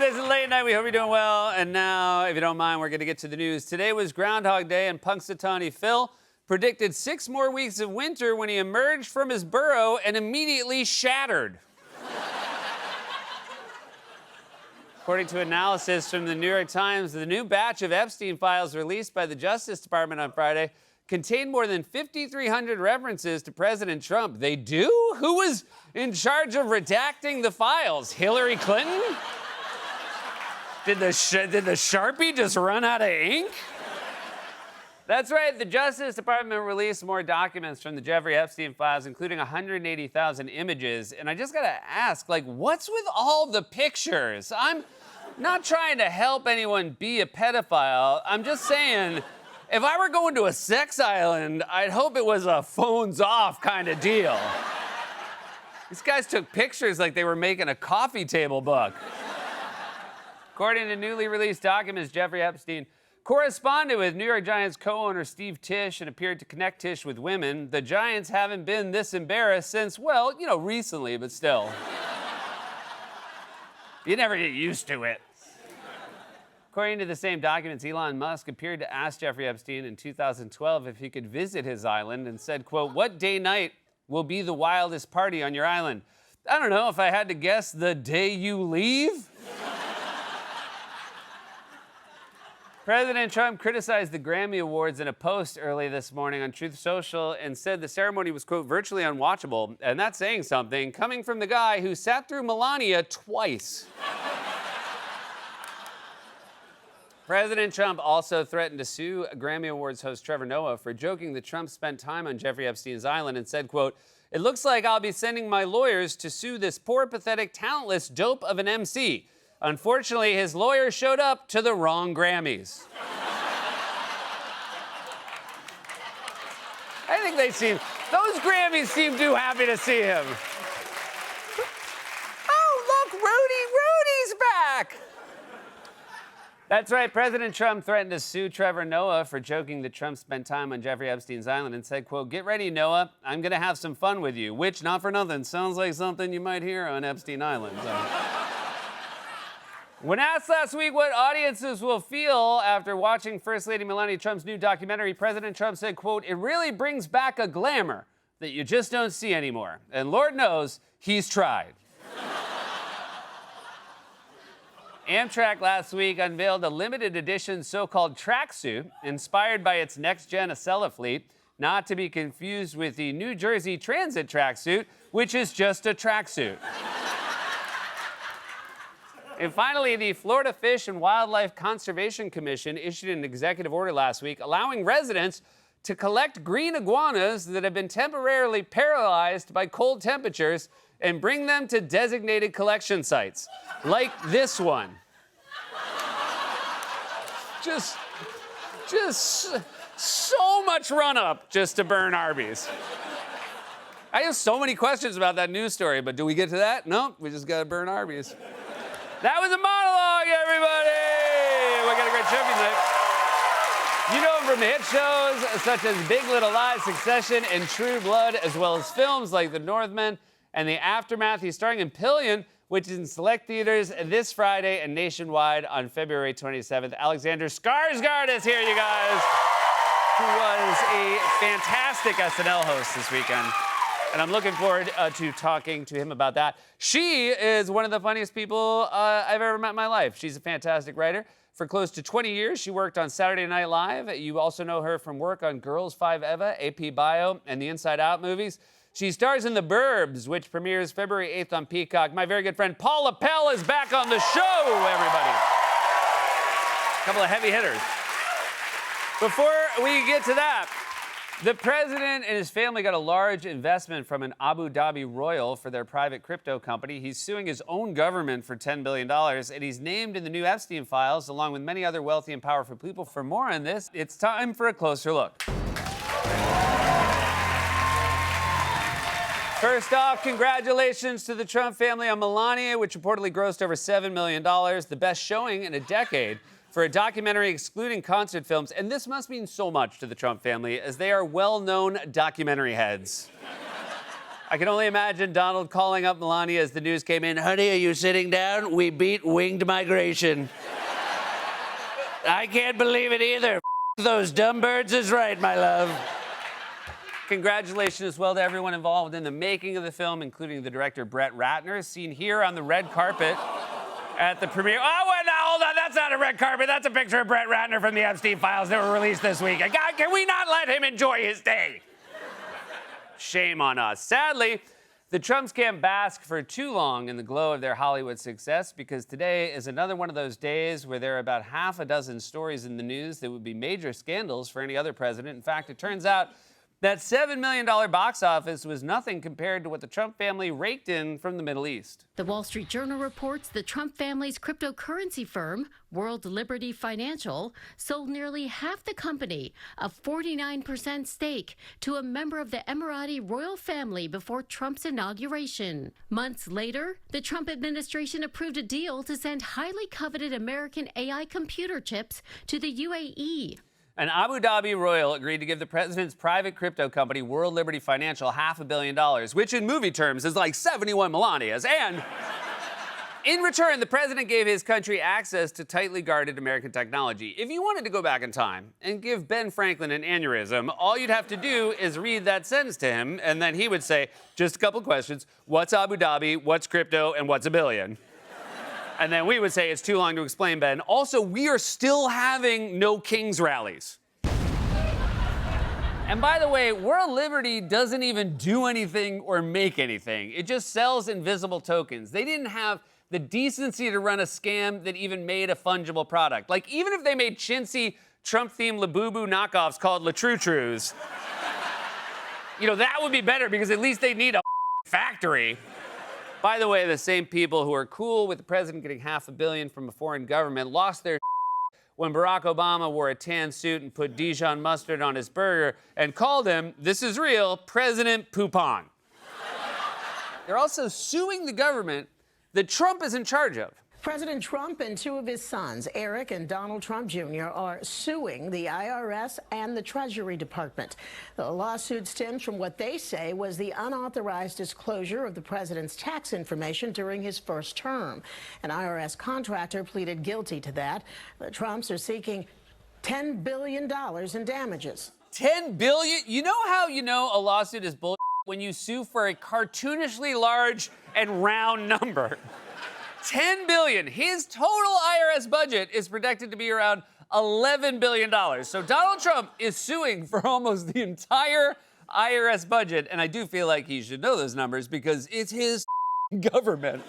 This is Late Night. We hope you're doing well. And now, if you don't mind, we're going to get to the news. Today was Groundhog Day, and Punxsutawney Phil predicted 6 more weeks of winter when he emerged from his burrow and immediately shattered. According to analysis from the New York Times, the new batch of Epstein files released by the Justice Department on Friday contained more than 5,300 references to President Trump. They do? Who was in charge of redacting the files? Hillary Clinton? Did the Sharpie just run out of ink? That's right. The Justice Department released more documents from the Jeffrey Epstein files, including 180,000 images. And I just got to ask, what's with all the pictures? I'm not trying to help anyone be a pedophile. I'm just saying, if I were going to a sex island, I'd hope it was a phones off kind of deal. These guys took pictures like they were making a coffee table book. According to newly released documents, Jeffrey Epstein corresponded with New York Giants co-owner Steve Tisch and appeared to connect Tisch with women. The Giants haven't been this embarrassed since, well, recently, but still. You never get used to it. According to the same documents, Elon Musk appeared to ask Jeffrey Epstein in 2012 if he could visit his island and said, quote, "What day night will be the wildest party on your island?" I don't know, if I had to guess, the day you leave? President Trump criticized the Grammy Awards in a post early this morning on Truth Social and said the ceremony was, quote, "virtually unwatchable." And that's saying something, coming from the guy who sat through Melania twice. President Trump also threatened to sue Grammy Awards host Trevor Noah for joking that Trump spent time on Jeffrey Epstein's island and said, quote, "It looks like I'll be sending my lawyers to sue this poor, pathetic, talentless dope of an MC. Unfortunately, his lawyer showed up to the wrong Grammys." I think those Grammys seem too happy to see him. Oh, look, Rudy's back. That's right. President Trump threatened to sue Trevor Noah for joking that Trump spent time on Jeffrey Epstein's island and said, quote, "Get ready, Noah. I'm going to have some fun with you," which, not for nothing, sounds like something you might hear on Epstein Island. So. When asked last week what audiences will feel after watching First Lady Melania Trump's new documentary, President Trump said, quote, "It really brings back a glamour that you just don't see anymore. And Lord knows he's tried." Amtrak last week unveiled a limited edition so-called tracksuit inspired by its next-gen Acela fleet, not to be confused with the New Jersey Transit tracksuit, which is just a tracksuit. And finally, the Florida Fish and Wildlife Conservation Commission issued an executive order last week allowing residents to collect green iguanas that have been temporarily paralyzed by cold temperatures and bring them to designated collection sites, like this one. Just so much run-up just to burn Arby's. I have so many questions about that news story, but do we get to that? No, we just gotta burn Arby's. That was a monologue, everybody! We got a great show tonight. You know him from hit shows such as Big Little Lies, Succession, and True Blood, as well as films like The Northman and The Aftermath. He's starring in Pillion, which is in select theaters this Friday and nationwide on February 27th. Alexander Skarsgård is here, you guys, who was a fantastic SNL host this weekend. And I'm looking forward to talking to him about that. She is one of the funniest people I've ever met in my life. She's a fantastic writer. For close to 20 years, she worked on Saturday Night Live. You also know her from work on Girls 5 Eva, AP Bio, and the Inside Out movies. She stars in The Burbs, which premieres February 8th on Peacock. My very good friend Paula Pell is back on the show, everybody. A couple of heavy hitters. Before we get to that, the president and his family got a large investment from an Abu Dhabi royal for their private crypto company. He's suing his own government for $10 billion, and he's named in the new Epstein files, along with many other wealthy and powerful people. For more on this, it's time for a closer look. First off, congratulations to the Trump family on Melania, which reportedly grossed over $7 million, the best showing in a decade for a documentary excluding concert films. And this must mean so much to the Trump family, as they are well-known documentary heads. I can only imagine Donald calling up Melania as the news came in. Honey, are you sitting down? We beat winged migration. I can't believe it either. Those dumb birds is right, my love. Congratulations as well to everyone involved in the making of the film, including the director Brett Ratner, seen here on the red carpet at the premiere. Oh, wait, now, hold on. That's not a red carpet. That's a picture of Brett Ratner from the Epstein files that were released this week. God, can we not let him enjoy his day? Shame on us. Sadly, the Trumps can't bask for too long in the glow of their Hollywood success, because today is another one of those days where there are about half a dozen stories in the news that would be major scandals for any other president. In fact, it turns out that $7 million box office was nothing compared to what the Trump family raked in from the Middle East. The Wall Street Journal reports the Trump family's cryptocurrency firm, World Liberty Financial, sold nearly half the company, a 49% stake, to a member of the Emirati royal family before Trump's inauguration. Months later, the Trump administration approved a deal to send highly coveted American AI computer chips to the UAE. An Abu Dhabi royal agreed to give the president's private crypto company, World Liberty Financial, $500 million, which in movie terms is like 71 Melanias. And in return, the president gave his country access to tightly guarded American technology. If you wanted to go back in time and give Ben Franklin an aneurysm, all you'd have to do is read that sentence to him, and then he would say, just a couple questions. What's Abu Dhabi? What's crypto? And what's a billion? And then we would say, it's too long to explain, Ben. Also, we are still having no Kings rallies. And by the way, World Liberty doesn't even do anything or make anything. It just sells invisible tokens. They didn't have the decency to run a scam that even made a fungible product. Like, even if they made chintzy, Trump-themed Labubu knockoffs called LaTrueTrues, you know, that would be better, because at least they'd need a factory. By the way, the same people who are cool with the president getting $500 million from a foreign government lost their when Barack Obama wore a tan suit and put Dijon mustard on his burger and called him, this is real, President Poupon. They're also suing the government that Trump is in charge of. President Trump and two of his sons, Eric and Donald Trump Jr., are suing the IRS and the Treasury Department. The lawsuit stems from what they say was the unauthorized disclosure of the president's tax information during his first term. An IRS contractor pleaded guilty to that. The Trumps are seeking $10 billion in damages. $10 billion? You know how you know a lawsuit is bullshit? When you sue for a cartoonishly large and round number. $10 billion. His total IRS budget is projected to be around $11 billion. So Donald Trump is suing for almost the entire IRS budget, and I do feel like he should know those numbers because it's his government.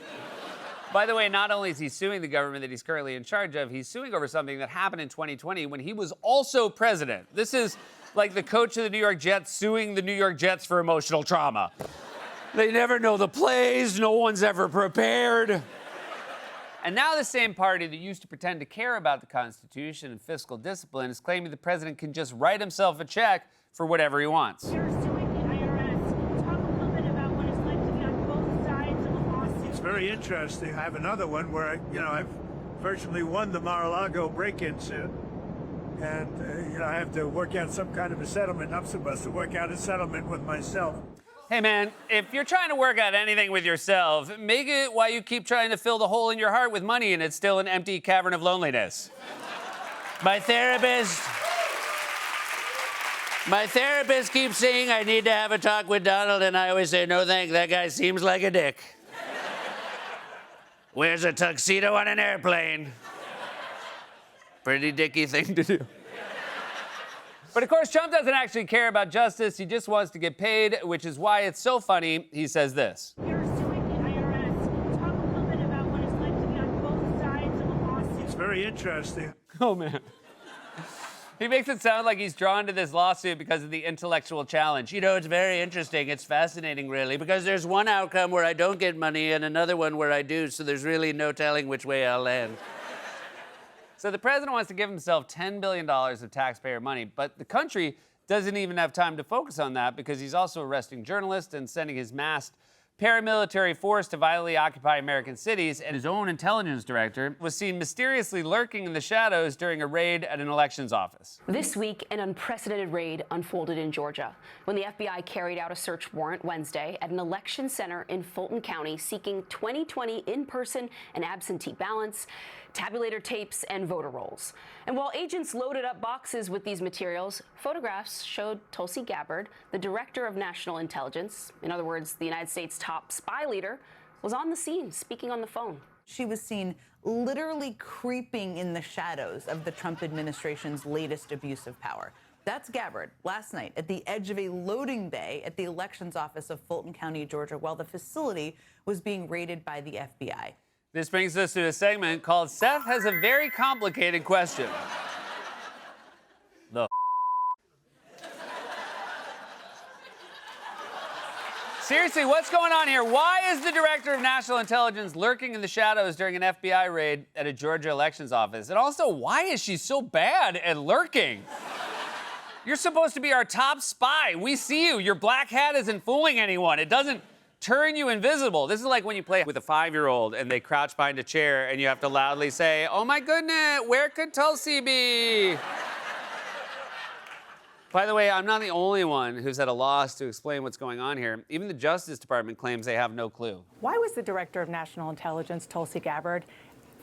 By the way, not only is he suing the government that he's currently in charge of, he's suing over something that happened in 2020 when he was also president. This is like the coach of the New York Jets suing the New York Jets for emotional trauma. They never know the plays, no one's ever prepared. And now the same party that used to pretend to care about the Constitution and fiscal discipline is claiming the president can just write himself a check for whatever he wants. You're suing the IRS. Talk a little bit about what it's like to be on both sides of a lawsuit. It's very interesting. I have another one where I've virtually won the Mar-a-Lago break-in suit. And, I have to work out some kind of a settlement. I'm supposed to work out a settlement with myself. Hey, man, if you're trying to work out anything with yourself, make it why you keep trying to fill the hole in your heart with money and it's still an empty cavern of loneliness. My therapist keeps saying I need to have a talk with Donald, and I always say, no thanks, that guy seems like a dick. Wears a tuxedo on an airplane. Pretty dicky thing to do. But of course, Trump doesn't actually care about justice. He just wants to get paid, which is why it's so funny. He says this. You're suing the IRS. Talk a little bit about what it's like to be on both sides of a lawsuit. It's very interesting. Oh, man. He makes it sound like he's drawn to this lawsuit because of the intellectual challenge. You know, it's very interesting. It's fascinating, really, because there's one outcome where I don't get money and another one where I do, so there's really no telling which way I'll land. So the president wants to give himself $10 billion of taxpayer money, but the country doesn't even have time to focus on that because he's also arresting journalists and sending his masked paramilitary force to violently occupy American cities, and his own intelligence director was seen mysteriously lurking in the shadows during a raid at an elections office. This week, an unprecedented raid unfolded in Georgia when the FBI carried out a search warrant Wednesday at an election center in Fulton County seeking 2020 in-person and absentee ballots, tabulator tapes, and voter rolls. And while agents loaded up boxes with these materials, photographs showed Tulsi Gabbard, the director of national intelligence, in other words, the United States' top spy leader, was on the scene speaking on the phone. She was seen literally creeping in the shadows of the Trump administration's latest abuse of power. That's Gabbard last night at the edge of a loading bay at the elections office of Fulton County, Georgia, while the facility was being raided by the FBI. This brings us to a segment called Seth Has a Very Complicated Question. Seriously, what's going on here? Why is the director of national intelligence lurking in the shadows during an FBI raid at a Georgia elections office? And also, why is she so bad at lurking? You're supposed to be our top spy. We see you. Your black hat isn't fooling anyone. It doesn't turn you invisible. This is like when you play with a 5-year-old and they crouch behind a chair and you have to loudly say, "Oh my goodness, where could Tulsi be?" By the way, I'm not the only one who's at a loss to explain what's going on here. Even the Justice Department claims they have no clue. Why was the Director of National Intelligence, Tulsi Gabbard,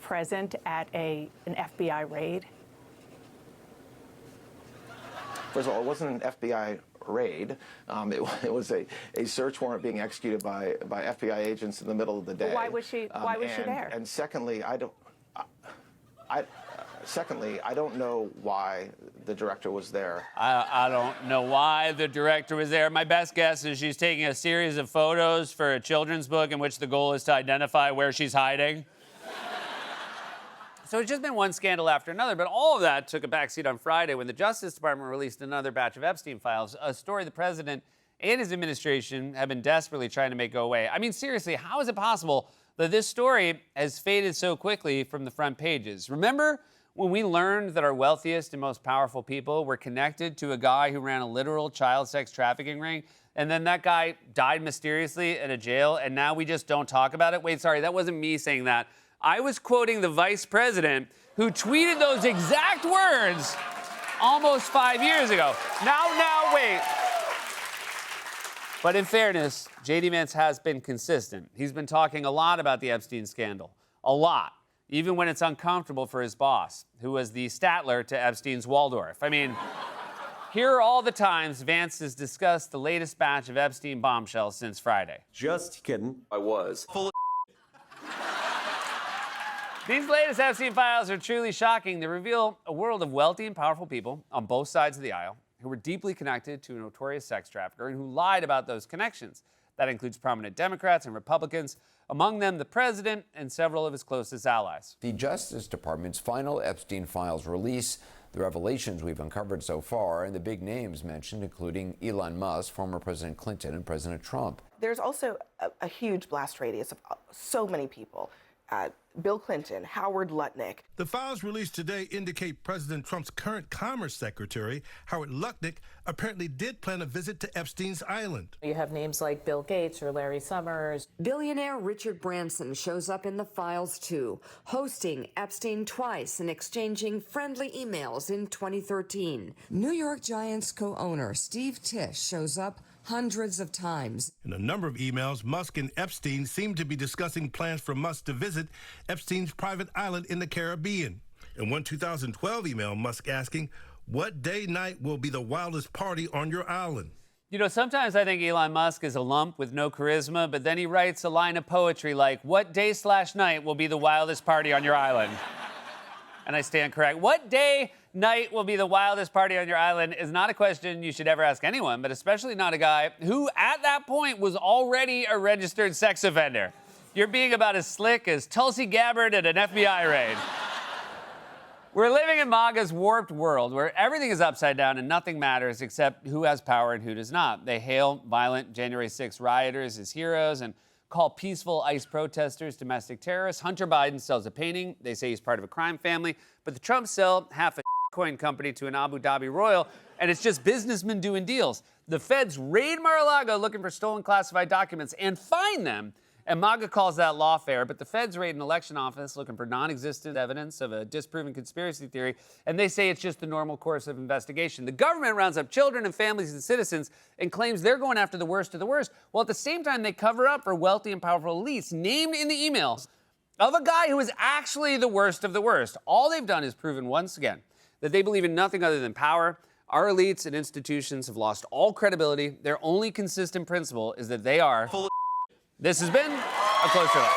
present at an FBI raid? First of all, it wasn't an FBI raid. It was a search warrant being executed by FBI agents in the middle of the day. Well, why was she there? And secondly, I don't know why the director was there. I don't know why the director was there. My best guess is she's taking a series of photos for a children's book in which the goal is to identify where she's hiding. So it's just been one scandal after another, but all of that took a backseat on Friday when the Justice Department released another batch of Epstein files, a story the president and his administration have been desperately trying to make go away. I mean, seriously, how is it possible that this story has faded so quickly from the front pages? Remember when we learned that our wealthiest and most powerful people were connected to a guy who ran a literal child sex trafficking ring, and then that guy died mysteriously in a jail, and now we just don't talk about it? Wait, sorry, that wasn't me saying that. I was quoting the vice president who tweeted those exact words almost 5 years ago. Now, wait. But in fairness, J.D. Vance has been consistent. He's been talking a lot about the Epstein scandal. A lot. Even when it's uncomfortable for his boss, who was the Statler to Epstein's Waldorf. I mean, here are all the times Vance has discussed the latest batch of Epstein bombshells since Friday. Just kidding. I was. Full of These latest Epstein files are truly shocking. They reveal a world of wealthy and powerful people on both sides of the aisle who were deeply connected to a notorious sex trafficker and who lied about those connections. That includes prominent Democrats and Republicans, among them the president and several of his closest allies. The Justice Department's final Epstein files release, the revelations we've uncovered so far, and the big names mentioned, including Elon Musk, former President Clinton, and President Trump. There's also a huge blast radius of so many people. Bill Clinton, Howard Lutnick. The files released today indicate President Trump's current Commerce Secretary, Howard Lutnick, apparently did plan a visit to Epstein's Island. You have names like Bill Gates or Larry Summers. Billionaire Richard Branson shows up in the files too, hosting Epstein twice and exchanging friendly emails in 2013. New York Giants co-owner Steve Tisch shows up hundreds of times. In a number of emails, Musk and Epstein seem to be discussing plans for Musk to visit Epstein's private island in the Caribbean. In one 2012 email, Musk asking, "What day night will be the wildest party on your island?" You know, sometimes I think Elon Musk is a lump with no charisma, but then he writes a line of poetry like, "What day/night will be the wildest party on your island?" And I stand correct. What day, night will be the wildest party on your island is not a question you should ever ask anyone, but especially not a guy who, at that point, was already a registered sex offender. You're being about as slick as Tulsi Gabbard at an FBI raid. We're living in MAGA's warped world where everything is upside down and nothing matters except who has power and who does not. They hail violent January 6 rioters as heroes and call peaceful ICE protesters domestic terrorists. Hunter Biden sells a painting. They say he's part of a crime family, but the Trumps sell half a Bitcoin company to an Abu Dhabi royal, and it's just businessmen doing deals. The feds raid Mar-a-Lago looking for stolen classified documents and find them. And MAGA calls that lawfare, but the feds raid an election office looking for non-existent evidence of a disproven conspiracy theory, and they say it's just the normal course of investigation. The government rounds up children and families and citizens and claims they're going after the worst of the worst, while at the same time they cover up for wealthy and powerful elites named in the emails of a guy who is actually the worst of the worst. All they've done is proven once again that they believe in nothing other than power. Our elites and institutions have lost all credibility. Their only consistent principle is that they are full of. This has been A Closer Look.